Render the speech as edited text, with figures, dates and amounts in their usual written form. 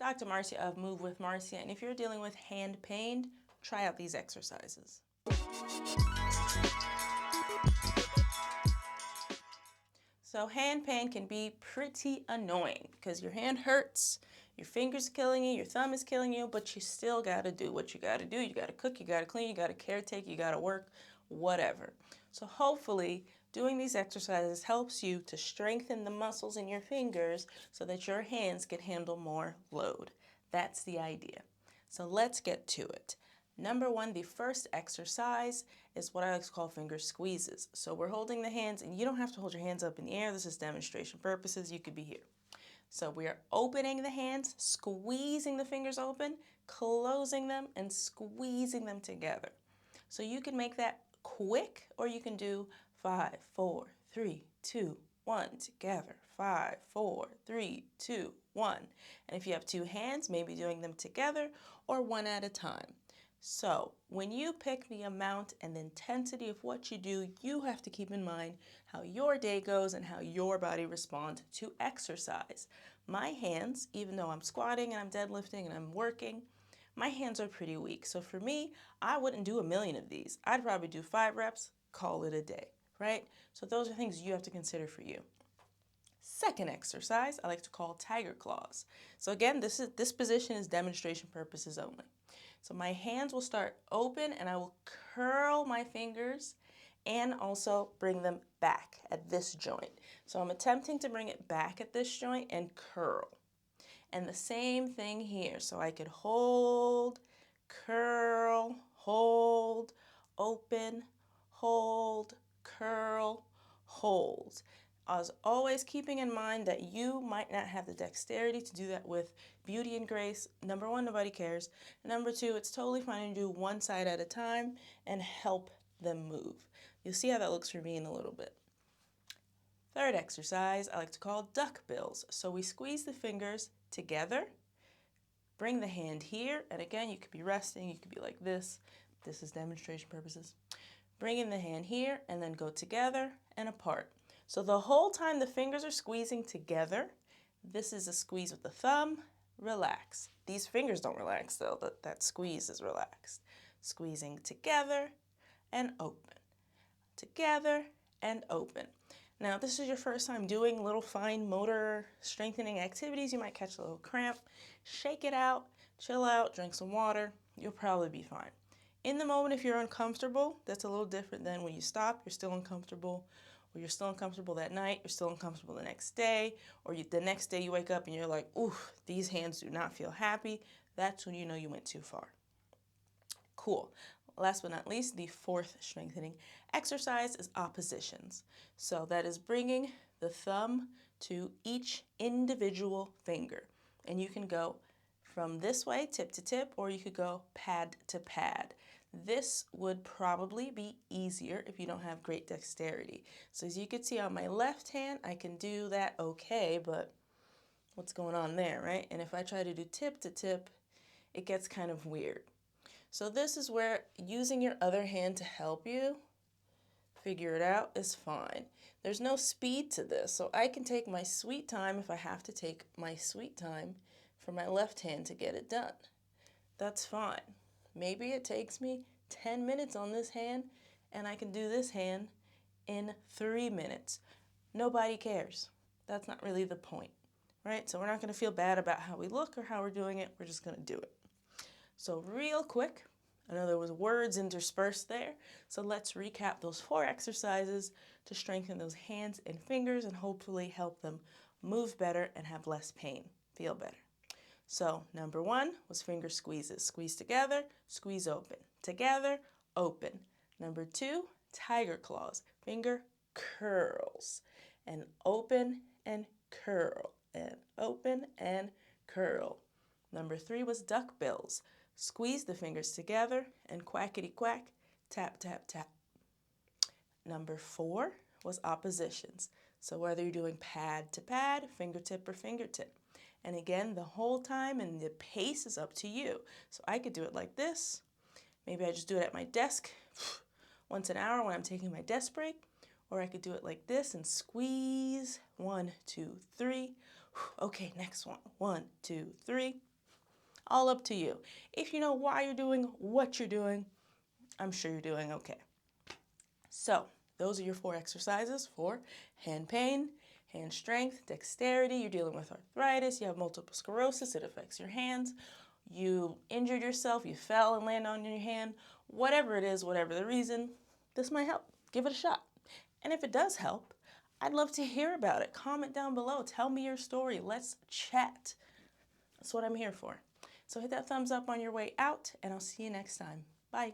Dr. Marcia of Move with Marcia, and if you're dealing with hand pain, try out these exercises. So hand pain can be pretty annoying because your hand hurts, your finger's killing you, your thumb is killing you, but you still got to do what you got to do. You got to cook, you got to clean, you got to caretake, you got to work, whatever. So hopefully doing these exercises helps you to strengthen the muscles in your fingers so that your hands can handle more load. That's the idea. So let's get to it. Number one, the first exercise is what I like to call finger squeezes. So we're holding the hands, and you don't have to hold your hands up in the air. This is demonstration purposes. You could be here. So we are opening the hands, squeezing the fingers open, closing them, and squeezing them together. So you can make that quick, or you can do 5, 4, 3, 2, 1 together. 5, 4, 3, 2, 1. And if you have two hands, maybe doing them together or one at a time. So when you pick the amount and the intensity of what you do, you have to keep in mind how your day goes and how your body responds to exercise. My hands, even though I'm squatting and I'm deadlifting and I'm working, my hands are pretty weak. So for me, I wouldn't do a million of these. I'd probably do 5 reps, call it a day, right? So those are things you have to consider for you. Second exercise, I like to call tiger claws. So again, this position is demonstration purposes only. So my hands will start open and I will curl my fingers and also bring them back at this joint. So I'm attempting to bring it back at this joint and curl. And the same thing here. So I could hold, curl, hold, open, hold, curl, hold. As always, keeping in mind that you might not have the dexterity to do that with beauty and grace. Number one, nobody cares. Number two, it's totally fine to do one side at a time and help them move. You'll see how that looks for me in a little bit. Third exercise, I like to call duck bills. So we squeeze the fingers together, bring the hand here, and again, you could be resting, you could be like this. This is demonstration purposes. Bringing the hand here and then go together and apart. So the whole time the fingers are squeezing together, this is a squeeze with the thumb, relax. These fingers don't relax though, that squeeze is relaxed. Squeezing together and open. Together and open. Now, if this is your first time doing little fine motor strengthening activities, you might catch a little cramp. Shake it out, chill out, drink some water. You'll probably be fine. In the moment, if you're uncomfortable, that's a little different than when you stop, you're still uncomfortable, or you're still uncomfortable that night, you're still uncomfortable the next day, or the next day you wake up and you're like, ooh, these hands do not feel happy. That's when you know you went too far. Cool. Last but not least, the fourth strengthening exercise is oppositions. So that is bringing the thumb to each individual finger. And you can go from this way, tip to tip, or you could go pad to pad. This would probably be easier if you don't have great dexterity. So as you can see on my left hand, I can do that okay, but what's going on there, right? And if I try to do tip to tip, it gets kind of weird. So this is where using your other hand to help you figure it out is fine. There's no speed to this, so I can take my sweet time if I have to take my sweet time for my left hand to get it done. That's fine. Maybe it takes me 10 minutes on this hand, and I can do this hand in 3 minutes. Nobody cares. That's not really the point, right? So we're not going to feel bad about how we look or how we're doing it. We're just going to do it. So real quick, I know there was words interspersed there, so let's recap those 4 exercises to strengthen those hands and fingers and hopefully help them move better and have less pain, feel better. So number 1 was finger squeezes. Squeeze together, squeeze open. Together, open. Number 2, tiger claws. Finger curls. And open and curl. And open and curl. Number 3 was duck bills. Squeeze the fingers together and quackity quack, tap, tap, tap. Number 4 was oppositions. So whether you're doing pad to pad, fingertip or fingertip. And again, the whole time and the pace is up to you. So I could do it like this. Maybe I just do it at my desk once an hour when I'm taking my desk break. Or I could do it like this and squeeze. 1, 2, 3. Okay, next one. 1, 2, 3. All up to you. If you know why you're doing what you're doing, I'm sure you're doing okay. So those are your 4 exercises for hand pain, hand strength, dexterity. You're dealing with arthritis, you have multiple sclerosis, it affects your hands. You injured yourself, you fell and landed on your hand. Whatever it is, whatever the reason, this might help. Give it a shot. And if it does help, I'd love to hear about it. Comment down below. Tell me your story. Let's chat. That's what I'm here for. So hit that thumbs up on your way out, and I'll see you next time. Bye.